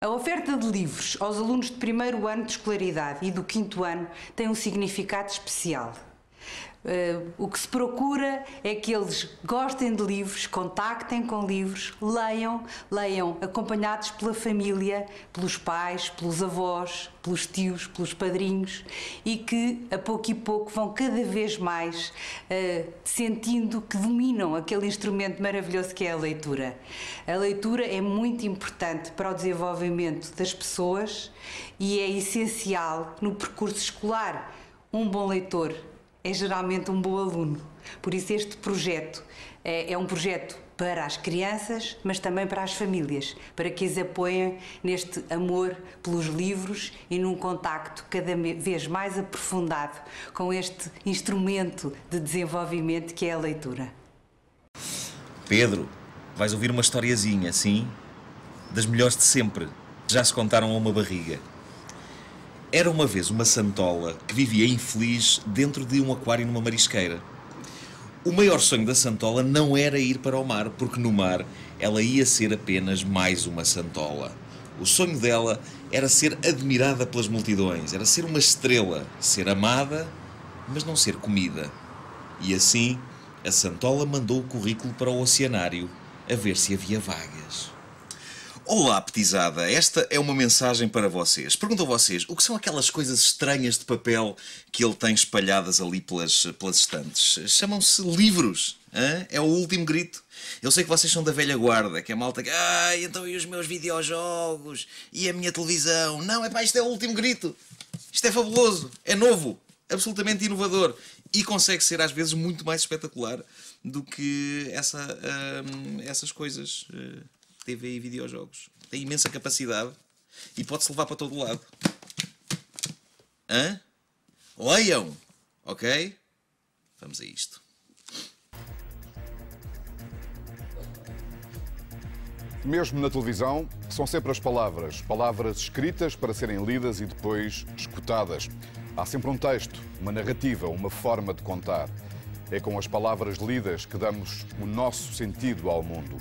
A oferta de livros aos alunos de primeiro ano de escolaridade e do quinto ano tem um significado especial. O que se procura é que eles gostem de livros, contactem com livros, leiam acompanhados pela família, pelos pais, pelos avós, pelos tios, pelos padrinhos e que a pouco e pouco vão cada vez mais sentindo que dominam aquele instrumento maravilhoso que é a leitura. A leitura é muito importante para o desenvolvimento das pessoas e é essencial no percurso escolar. Um bom leitor é geralmente um bom aluno. Por isso este projeto é um projeto para as crianças, mas também para as famílias, para que as apoiem neste amor pelos livros e num contacto cada vez mais aprofundado com este instrumento de desenvolvimento que é a leitura. Pedro, vais ouvir uma historiazinha, sim? Das melhores de sempre. Já se contaram a uma barriga. Era uma vez uma santola que vivia infeliz dentro de um aquário numa marisqueira. O maior sonho da santola não era ir para o mar, porque no mar ela ia ser apenas mais uma santola. O sonho dela era ser admirada pelas multidões, era ser uma estrela, ser amada, mas não ser comida. E assim, a santola mandou o currículo para o oceanário, a ver se havia vagas. Olá, petizada. Esta é uma mensagem para vocês. Pergunto a vocês, o que são aquelas coisas estranhas de papel que ele tem espalhadas ali pelas estantes? Chamam-se livros. Hã? É o último grito. Eu sei que vocês são da velha guarda, que é malta que... Ai, então e os meus videojogos? E a minha televisão? Não, pá, isto é o último grito. Isto é fabuloso. É novo. Absolutamente inovador. E consegue ser, às vezes, muito mais espetacular do que essas coisas... TV e videojogos. Tem imensa capacidade e pode-se levar para todo lado. Hã? Leiam! Ok? Vamos a isto. Mesmo na televisão, são sempre as palavras escritas para serem lidas e depois escutadas. Há sempre um texto, uma narrativa, uma forma de contar. É com as palavras lidas que damos o nosso sentido ao mundo.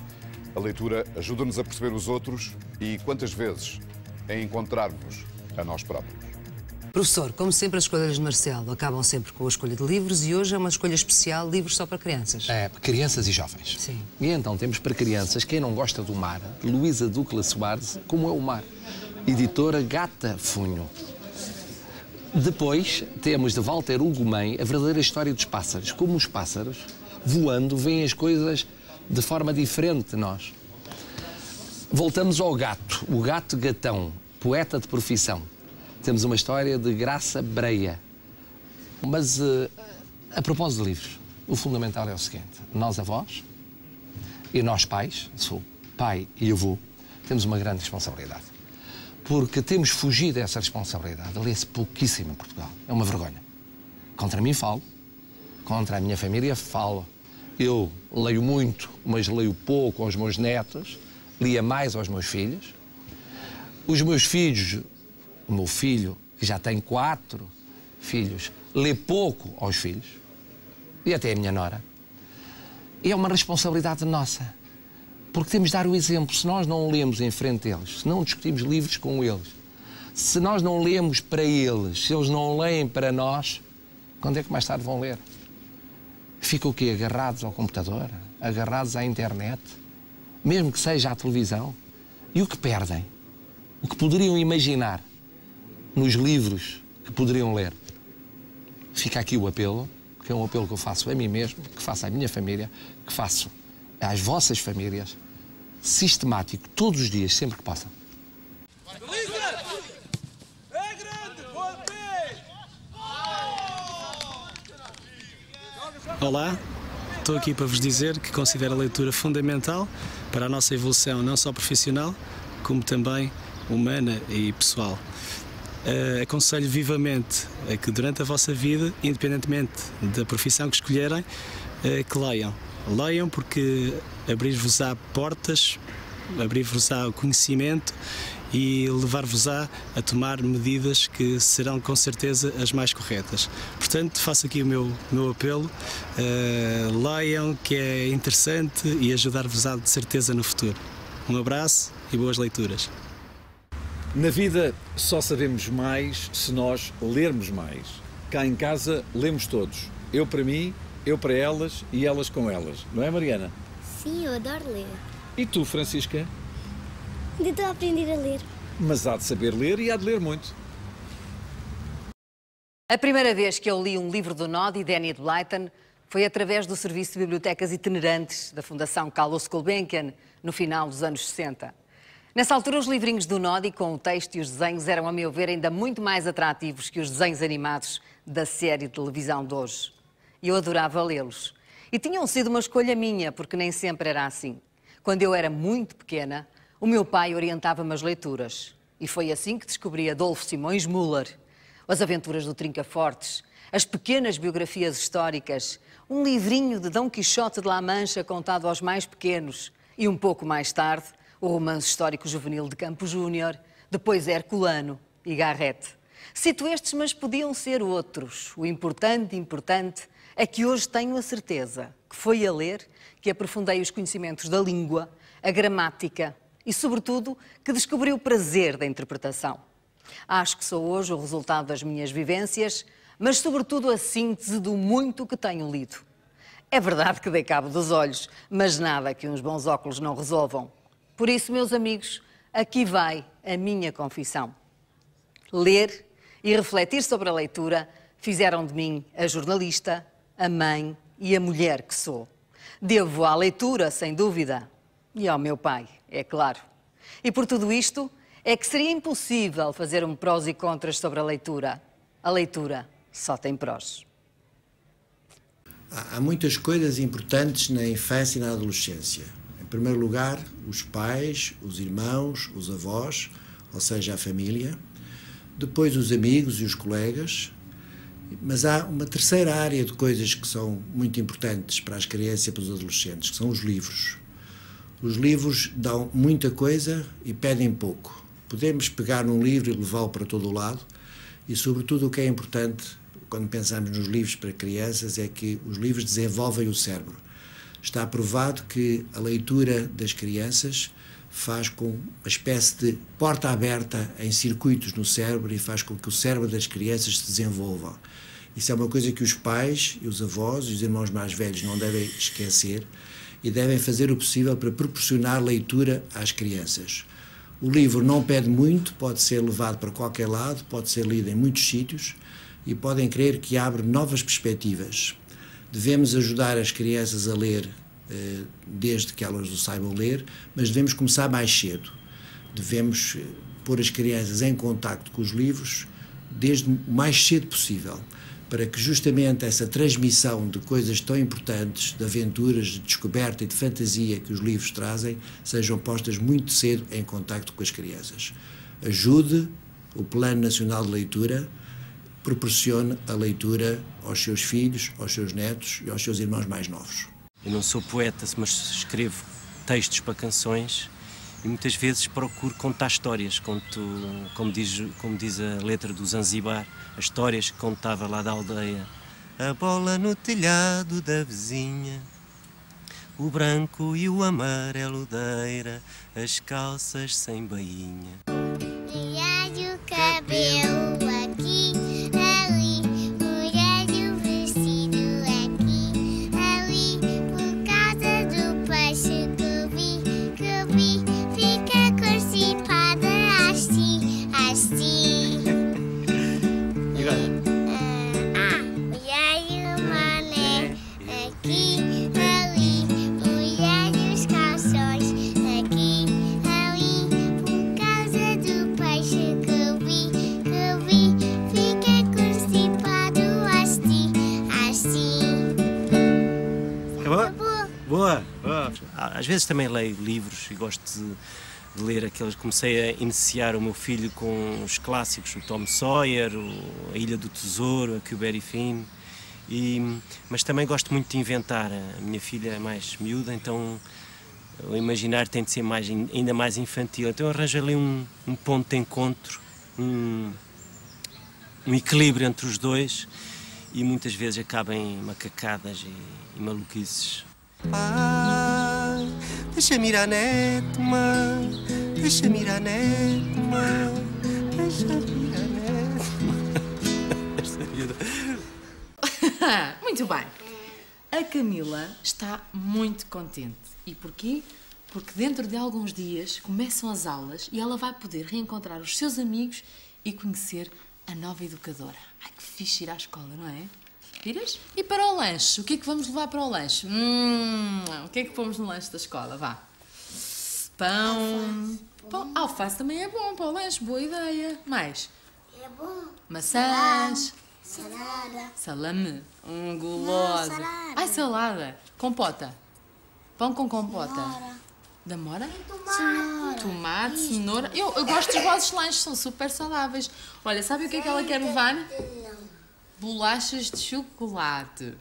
A leitura ajuda-nos a perceber os outros e, quantas vezes, a encontrar-nos a nós próprios. Professor, como sempre, as escolhas de Marcelo acabam sempre com a escolha de livros e hoje é uma escolha especial, livros só para crianças. É, crianças e jovens. Sim. E então temos para crianças, quem não gosta do mar, Luísa Ducla Soares, Como é o Mar, editora Gata Funho. Depois temos de Walter Hugo Mãe a verdadeira história dos pássaros. Como os pássaros, voando, veem as coisas de forma diferente de nós. Voltamos ao gato, o gato gatão, poeta de profissão. Temos uma história de Graça Breia. Mas, a propósito de livros, o fundamental é o seguinte. Nós avós e nós pais, sou pai e avô, temos uma grande responsabilidade. Porque temos fugido dessa responsabilidade. Lê-se pouquíssimo em Portugal. É uma vergonha. Contra mim falo, contra a minha família falo. Eu leio muito, mas leio pouco aos meus netos, lia mais aos meus filhos. Os meus filhos, o meu filho, que já tem 4 filhos, lê pouco aos filhos, e até a minha nora. E é uma responsabilidade nossa, porque temos de dar o exemplo. Se nós não lemos em frente a eles, se não discutimos livros com eles, se nós não lemos para eles, se eles não leem para nós, quando é que mais tarde vão ler? Ficam o quê? Agarrados ao computador? Agarrados à internet? Mesmo que seja à televisão? E o que perdem? O que poderiam imaginar nos livros que poderiam ler? Fica aqui o apelo, que é um apelo que eu faço a mim mesmo, que faço à minha família, que faço às vossas famílias, sistemático, todos os dias, sempre que possam. Olá, estou aqui para vos dizer que considero a leitura fundamental para a nossa evolução, não só profissional, como também humana e pessoal. Aconselho vivamente a que durante a vossa vida, independentemente da profissão que escolherem, que leiam. Leiam porque abrir-vos-á portas, abrir-vos-á o conhecimento e levar-vos-á a tomar medidas que serão com certeza as mais corretas. Portanto, faço aqui o meu apelo, leiam, que é interessante e ajudar-vos-á de certeza no futuro. Um abraço e boas leituras. Na vida só sabemos mais se nós lermos mais. Cá em casa lemos todos. Eu para mim, eu para elas e elas com elas. Não é, Mariana? Sim, eu adoro ler. E tu, Francisca? Ainda estou a aprender a ler. Mas há de saber ler e há de ler muito. A primeira vez que eu li um livro do Nodi, de Enid Blyton, foi através do Serviço de Bibliotecas Itinerantes da Fundação Carlos Gulbenkian, no final dos anos 60. Nessa altura, os livrinhos do Nodi, com o texto e os desenhos, eram, a meu ver, ainda muito mais atrativos que os desenhos animados da série de televisão de hoje. E eu adorava lê-los. E tinham sido uma escolha minha, porque nem sempre era assim. Quando eu era muito pequena, o meu pai orientava-me as leituras. E foi assim que descobri Adolfo Simões Müller, As Aventuras do Trinca-Fortes, as pequenas biografias históricas, um livrinho de Dom Quixote de La Mancha contado aos mais pequenos e, um pouco mais tarde, o romance histórico-juvenil de Campos Júnior, depois Herculano e Garrett. Cito estes, mas podiam ser outros. O importante é que hoje tenho a certeza que foi a ler que aprofundei os conhecimentos da língua, a gramática e, sobretudo, que descobri o prazer da interpretação. Acho que sou hoje o resultado das minhas vivências, mas, sobretudo, a síntese do muito que tenho lido. É verdade que dei cabo dos olhos, mas nada que uns bons óculos não resolvam. Por isso, meus amigos, aqui vai a minha confissão. Ler e refletir sobre a leitura fizeram de mim a jornalista, a mãe e a mulher que sou. Devo à leitura, sem dúvida, e ao meu pai, é claro. E por tudo isto, é que seria impossível fazer um prós e contras sobre a leitura. A leitura só tem prós. Há muitas coisas importantes na infância e na adolescência. Em primeiro lugar, os pais, os irmãos, os avós, ou seja, a família. Depois os amigos e os colegas. Mas há uma terceira área de coisas que são muito importantes para as crianças e para os adolescentes, que são os livros. Os livros dão muita coisa e pedem pouco. Podemos pegar num livro e levá-lo para todo o lado e, sobretudo, o que é importante quando pensamos nos livros para crianças é que os livros desenvolvem o cérebro. Está provado que a leitura das crianças faz com uma espécie de porta aberta em circuitos no cérebro e faz com que o cérebro das crianças se desenvolva. Isso é uma coisa que os pais e os avós e os irmãos mais velhos não devem esquecer e devem fazer o possível para proporcionar leitura às crianças. O livro não pede muito, pode ser levado para qualquer lado, pode ser lido em muitos sítios e podem crer que abre novas perspectivas. Devemos ajudar as crianças a ler desde que elas o saibam ler, mas devemos começar mais cedo. Devemos pôr as crianças em contacto com os livros desde o mais cedo possível, para que justamente essa transmissão de coisas tão importantes, de aventuras, de descoberta e de fantasia que os livros trazem, sejam postas muito cedo em contacto com as crianças. Ajude o Plano Nacional de Leitura, proporcione a leitura aos seus filhos, aos seus netos e aos seus irmãos mais novos. Eu não sou poeta, mas escrevo textos para canções e muitas vezes procuro contar histórias, como diz a letra do Zanzibar, as histórias que contava lá da aldeia. A bola no telhado da vizinha, o branco e o amarelo deira, as calças sem bainha. E o cabelo aqui, ali, molhado o vestido aqui, ali, por causa do peixe que eu vi, fica constipada assim. E agora? Molhado o mané aqui, ali, molhado os calções aqui, ali, por causa do peixe que eu vi, fica constipado assim. Acabou? Boa! Às vezes também leio livros e gosto de ler aqueles. Comecei a iniciar o meu filho com os clássicos, o Tom Sawyer, a Ilha do Tesouro, a Huckleberry Finn, mas também gosto muito de inventar. A minha filha é mais miúda, então o imaginar tem de ser ainda mais infantil. Então eu arranjo ali um ponto de encontro, um equilíbrio entre os dois e muitas vezes acaba em macacadas e maluquices. Deixa-me ir à net, mãe, deixa-me ir à net, mãe. Muito bem. A Camila está muito contente. E porquê? Porque dentro de alguns dias começam as aulas e ela vai poder reencontrar os seus amigos e conhecer a nova educadora. Ai, que fixe ir à escola, não é? Viras? E para o lanche? O que é que vamos levar para o lanche? O que é que pomos no lanche da escola? Vá. Pão. Pão. Alface também é bom para o lanche. Boa ideia. Mais? É bom. Maçãs. Salada. Salame. Gulosa. Não, salada. Ai, salada. Compota. Pão com compota. Cenoura. Da mora? Tomate. Tomate, cenoura. Eu gosto dos vossos lanches, são super saudáveis. Olha, sabe o que é que ela quer levar? Bolachas de chocolate.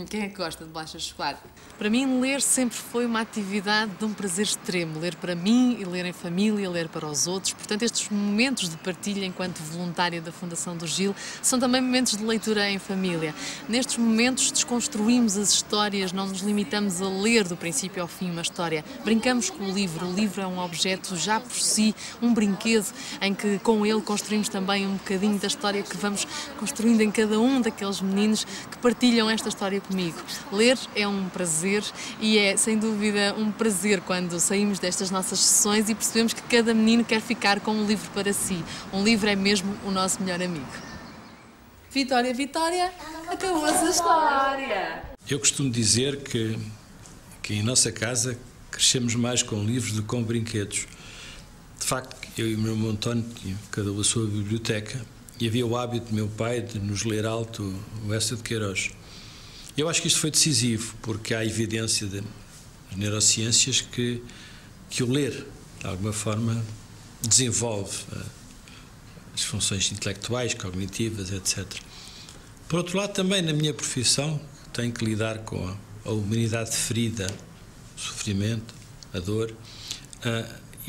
Quem é que gosta de bolachas de chocolate? Para mim, ler sempre foi uma atividade de um prazer extremo. Ler para mim e ler em família, ler para os outros. Portanto, estes momentos de partilha enquanto voluntária da Fundação do Gil são também momentos de leitura em família. Nestes momentos desconstruímos as histórias, não nos limitamos a ler do princípio ao fim uma história. Brincamos com o livro. O livro é um objeto já por si, um brinquedo em que com ele construímos também um bocadinho da história que vamos construindo em cada um daqueles meninos que partilham esta história comigo. Ler é um prazer e é, sem dúvida, um prazer quando saímos destas nossas sessões e percebemos que cada menino quer ficar com um livro para si. Um livro é mesmo o nosso melhor amigo. Vitória, Vitória, acabou-se a história! Eu costumo dizer que em nossa casa crescemos mais com livros do que com brinquedos. De facto, eu e o meu irmão António tínhamos cada um a sua biblioteca e havia o hábito do meu pai de nos ler alto o Eça de Queiroz. Eu acho que isto foi decisivo, porque há evidência das neurociências que o ler, de alguma forma, desenvolve as funções intelectuais, cognitivas, etc. Por outro lado, também na minha profissão, tenho que lidar com a humanidade ferida, o sofrimento, a dor.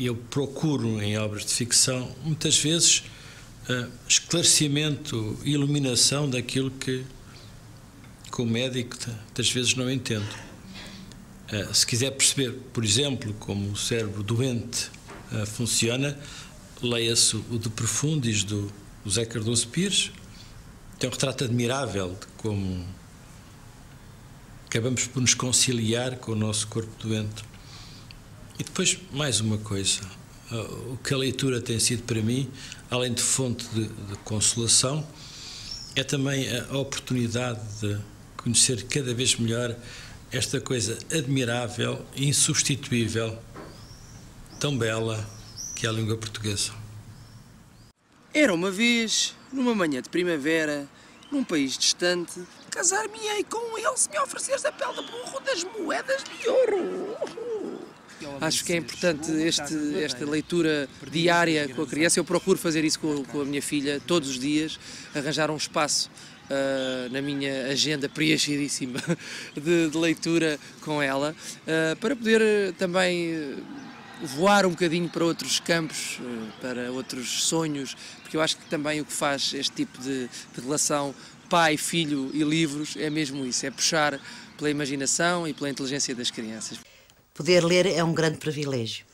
Eu procuro, em obras de ficção, muitas vezes, esclarecimento e iluminação daquilo que como médico, muitas vezes não entendo. Se quiser perceber, por exemplo, como o cérebro doente funciona, leia-se o De Profundis, do José Cardoso Pires. Tem um retrato admirável de como acabamos por nos conciliar com o nosso corpo doente. E depois, mais uma coisa. O que a leitura tem sido para mim, além de fonte de consolação, é também a oportunidade de conhecer cada vez melhor esta coisa admirável e insubstituível, tão bela, que é a língua portuguesa. Era uma vez, numa manhã de primavera, num país distante, casar-me-ei com ele se me ofereceres a pele de burro das moedas de ouro. Acho que é importante esta leitura diária com a criança. Eu procuro fazer isso com a minha filha todos os dias, arranjar um espaço na minha agenda preenchidíssima de leitura com ela, para poder também voar um bocadinho para outros campos, para outros sonhos, porque eu acho que também o que faz este tipo de relação pai, filho e livros é mesmo isso, é puxar pela imaginação e pela inteligência das crianças. Poder ler é um grande privilégio,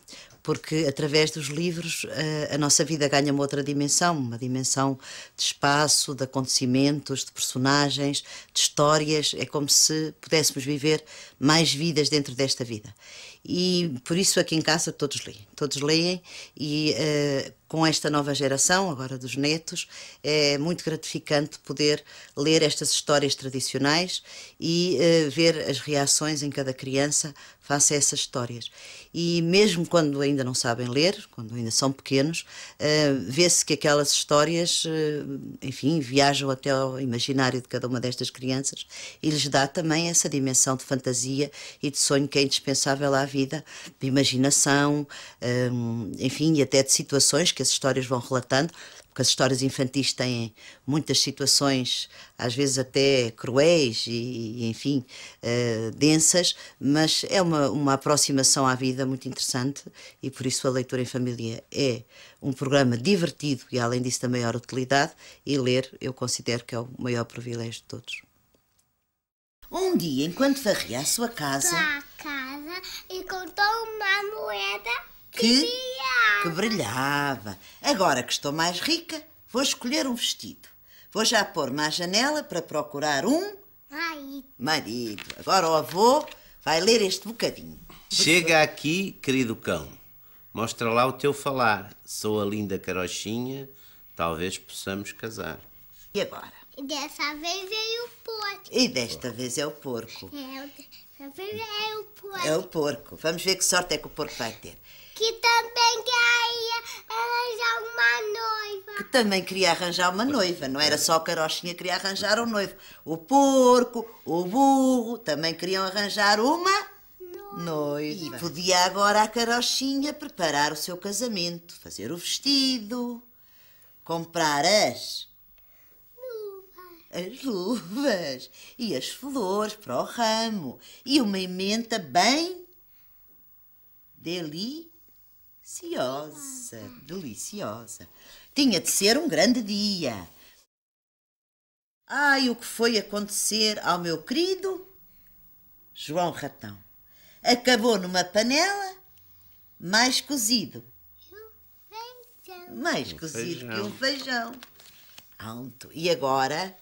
porque através dos livros a nossa vida ganha uma outra dimensão, uma dimensão de espaço, de acontecimentos, de personagens, de histórias. É como se pudéssemos viver mais vidas dentro desta vida. E por isso aqui em casa todos leem e com esta nova geração, agora dos netos, é muito gratificante poder ler estas histórias tradicionais e ver as reações em cada criança face a essas histórias. E mesmo quando ainda não sabem ler, quando ainda são pequenos, vê-se que aquelas histórias, enfim, viajam até ao imaginário de cada uma destas crianças e lhes dá também essa dimensão de fantasia e de sonho que é indispensável à vida, de imaginação, enfim, e até de situações que as histórias vão relatando, porque as histórias infantis têm muitas situações, às vezes até cruéis e enfim, densas, mas é uma aproximação à vida muito interessante e por isso a leitura em família é um programa divertido e além disso da maior utilidade, e ler eu considero que é o maior privilégio de todos. Um dia, enquanto varria a sua casa... E contou uma moeda que que brilhava. Agora que estou mais rica, vou escolher um vestido. Vou já pôr-me à janela para procurar um marido. Agora o avô vai ler este bocadinho. Chega aqui, querido cão. Mostra lá o teu falar. Sou a linda carochinha, talvez possamos casar. E agora? Dessa vez veio o porco. E desta vez é o porco. Dessa vez é o porco. É o porco. Vamos ver que sorte é que o porco vai ter. Que também queria arranjar uma noiva. Que também queria arranjar uma noiva. Não era só a carochinha que queria arranjar um noivo. O porco, o burro, também queriam arranjar uma noiva. E podia agora a carochinha preparar o seu casamento, fazer o vestido, comprar as luvas e as flores para o ramo e uma emenda bem deliciosa. Tinha de ser um grande dia. Ai, o que foi acontecer ao meu querido João Ratão? Acabou numa panela mais cozido. Mais cozido que um feijão. Pronto. E agora,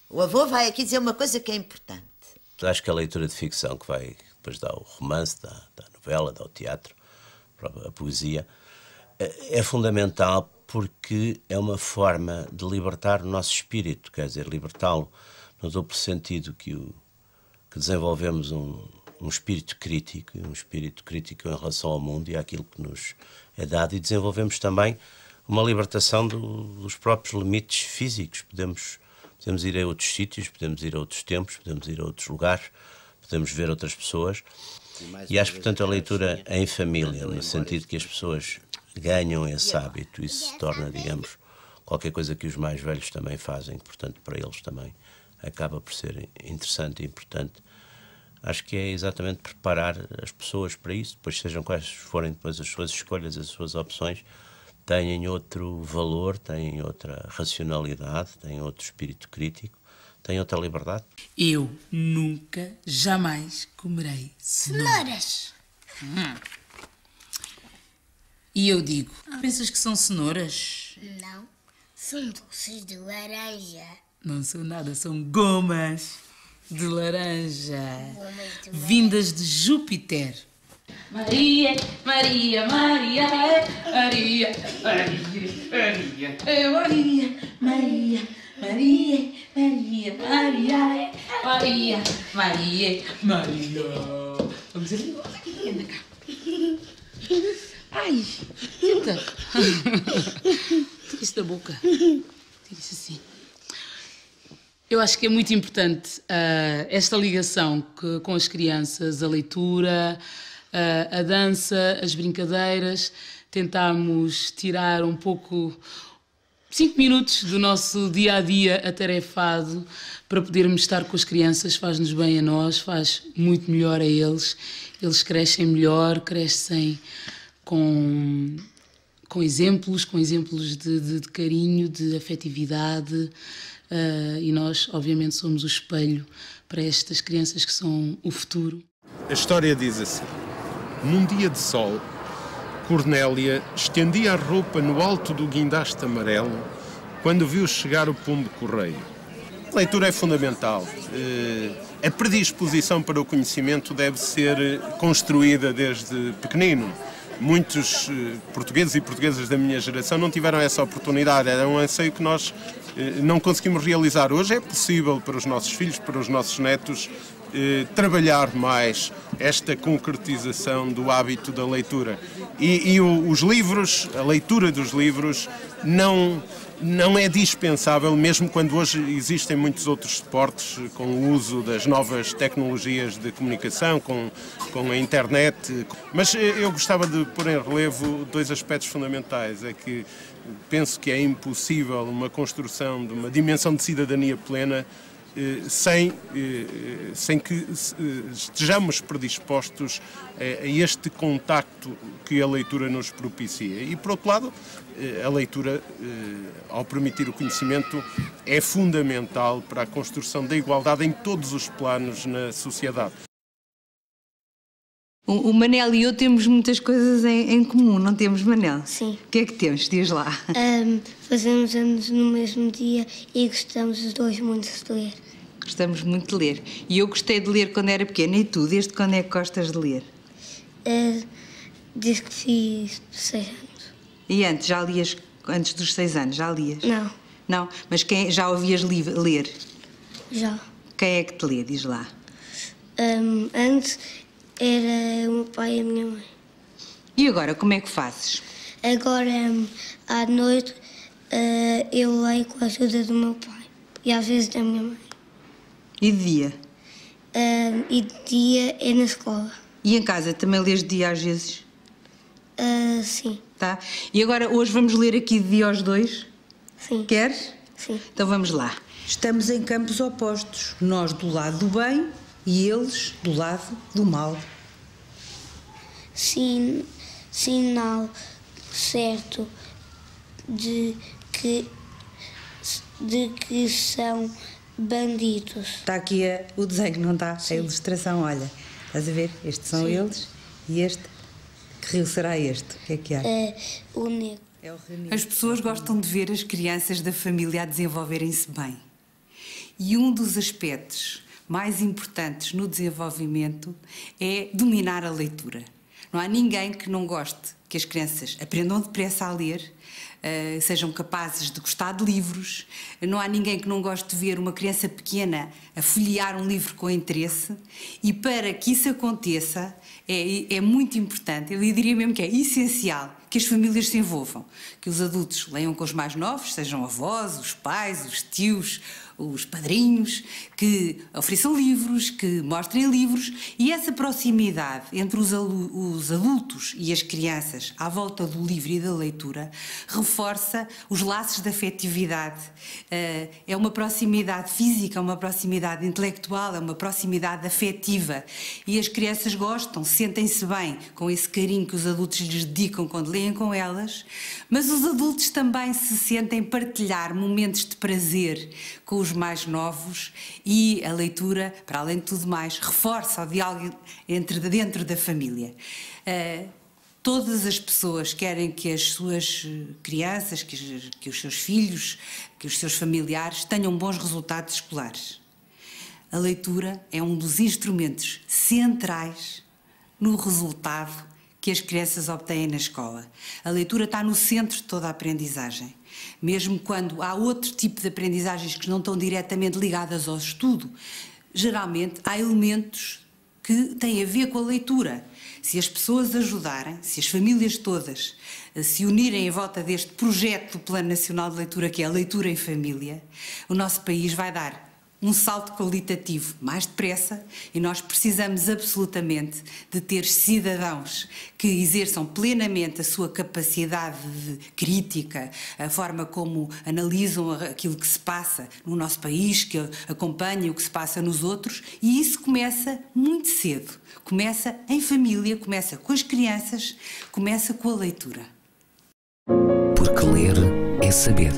o avô vai aqui dizer uma coisa que é importante. Acho que a leitura de ficção que vai depois dar o romance, da novela, dá o teatro, a poesia, é fundamental porque é uma forma de libertar o nosso espírito, quer dizer, libertá-lo no duplo sentido que desenvolvemos um espírito crítico em relação ao mundo e àquilo que nos é dado, e desenvolvemos também uma libertação dos próprios limites físicos. Podemos ir a outros sítios, podemos ir a outros tempos, podemos ir a outros lugares, podemos ver outras pessoas. E acho, portanto, a leitura em família, no sentido que as pessoas ganham esse hábito, isso se torna, digamos, qualquer coisa que os mais velhos também fazem, que, portanto, para eles também acaba por ser interessante e importante. Acho que é exatamente preparar as pessoas para isso, depois sejam quais forem depois as suas escolhas, as suas opções, têm outro valor, têm outra racionalidade, têm outro espírito crítico, têm outra liberdade. Eu nunca, jamais comerei cenouras. E eu digo, pensas que são cenouras? Não, são doces de laranja. Não são nada, são gomas de laranja, vindas de Júpiter. Maria, Maria, Maria, Maria, Maria, Maria, Maria, Maria, Maria, Maria, Maria, Maria, Maria, Maria. Vamos ali, anda cá. Ai, tenta. Tira isso da boca. Tira isso assim. Eu acho que é muito importante esta ligação com as crianças, a leitura, a dança, as brincadeiras. Tentámos tirar um pouco, 5 minutos do nosso dia-a-dia atarefado para podermos estar com as crianças. Faz-nos bem a nós, faz muito melhor a eles. Eles crescem melhor, crescem com exemplos de carinho, de afetividade. E nós, obviamente, somos o espelho para estas crianças que são o futuro. A história diz assim: num dia de sol, Cornélia estendia a roupa no alto do guindaste amarelo quando viu chegar o pombo-correio. A leitura é fundamental. A predisposição para o conhecimento deve ser construída desde pequenino. Muitos portugueses e portuguesas da minha geração não tiveram essa oportunidade. Era um anseio que nós não conseguimos realizar. Hoje é possível para os nossos filhos, para os nossos netos, trabalhar mais esta concretização do hábito da leitura. E os livros, a leitura dos livros, não é dispensável, mesmo quando hoje existem muitos outros suportes com o uso das novas tecnologias de comunicação, com a internet. Mas eu gostava de pôr em relevo 2 aspectos fundamentais. É que penso que é impossível uma construção de uma dimensão de cidadania plena sem que estejamos predispostos a este contacto que a leitura nos propicia. E, por outro lado, a leitura, ao permitir o conhecimento, é fundamental para a construção da igualdade em todos os planos na sociedade. O Manel e eu temos muitas coisas em comum, não temos, Manel? Sim. O que é que temos? Diz lá. Fazemos anos no mesmo dia e gostamos os dois muito de ler. Gostamos muito de ler. E eu gostei de ler quando era pequena. E tu, desde quando é que gostas de ler? Desde que fiz 6 anos. E antes, já lias, antes dos 6 anos, já lias? Não. Não? Mas já ouvias ler? Já. Quem é que te lê? Diz lá. Antes era o meu pai e a minha mãe. E agora, como é que fazes? Agora, à noite, eu leio com a ajuda do meu pai e às vezes da minha mãe. E de dia? E de dia é na escola. E em casa também lês de dia às vezes? Sim. Tá. E agora, hoje vamos ler aqui de dia aos dois? Sim. Queres? Sim. Então vamos lá. Estamos em campos opostos. Nós do lado do bem e eles do lado do mal. Sinal certo de que são bandidos. Está aqui o desenho, não está? Sim. A ilustração, olha. Estás a ver? Estes são Sim. eles e este. Que rio será este? O que é que há? O negro. É o rio negro. As pessoas gostam de ver as crianças da família a desenvolverem-se bem. E um dos aspectos mais importantes no desenvolvimento é dominar a leitura. Não há ninguém que não goste que as crianças aprendam depressa a ler, sejam capazes de gostar de livros. Não há ninguém que não goste de ver uma criança pequena a folhear um livro com interesse. E para que isso aconteça, é muito importante, eu diria mesmo que é essencial, que as famílias se envolvam, que os adultos leiam com os mais novos, sejam avós, os pais, os tios, os padrinhos, que ofereçam livros, que mostrem livros, e essa proximidade entre os adultos e as crianças à volta do livro e da leitura reforça os laços de afetividade. É uma proximidade física, é uma proximidade intelectual, é uma proximidade afetiva, e as crianças gostam, sentem-se bem com esse carinho que os adultos lhes dedicam quando leem com elas, mas os adultos também se sentem partilhar momentos de prazer com os mais novos, e a leitura, para além de tudo mais, reforça o diálogo dentro da família. Todas as pessoas querem que as suas crianças, que os seus filhos, que os seus familiares tenham bons resultados escolares. A leitura é um dos instrumentos centrais no resultado que as crianças obtêm na escola. A leitura está no centro de toda a aprendizagem. Mesmo quando há outro tipo de aprendizagens que não estão diretamente ligadas ao estudo, geralmente há elementos que têm a ver com a leitura. Se as pessoas ajudarem, se as famílias todas se unirem em volta deste projeto do Plano Nacional de Leitura, que é a leitura em família, o nosso país vai dar um salto qualitativo mais depressa, e nós precisamos absolutamente de ter cidadãos que exerçam plenamente a sua capacidade de crítica, a forma como analisam aquilo que se passa no nosso país, que acompanham o que se passa nos outros, e isso começa muito cedo. Começa em família, começa com as crianças, começa com a leitura. Porque ler é saber.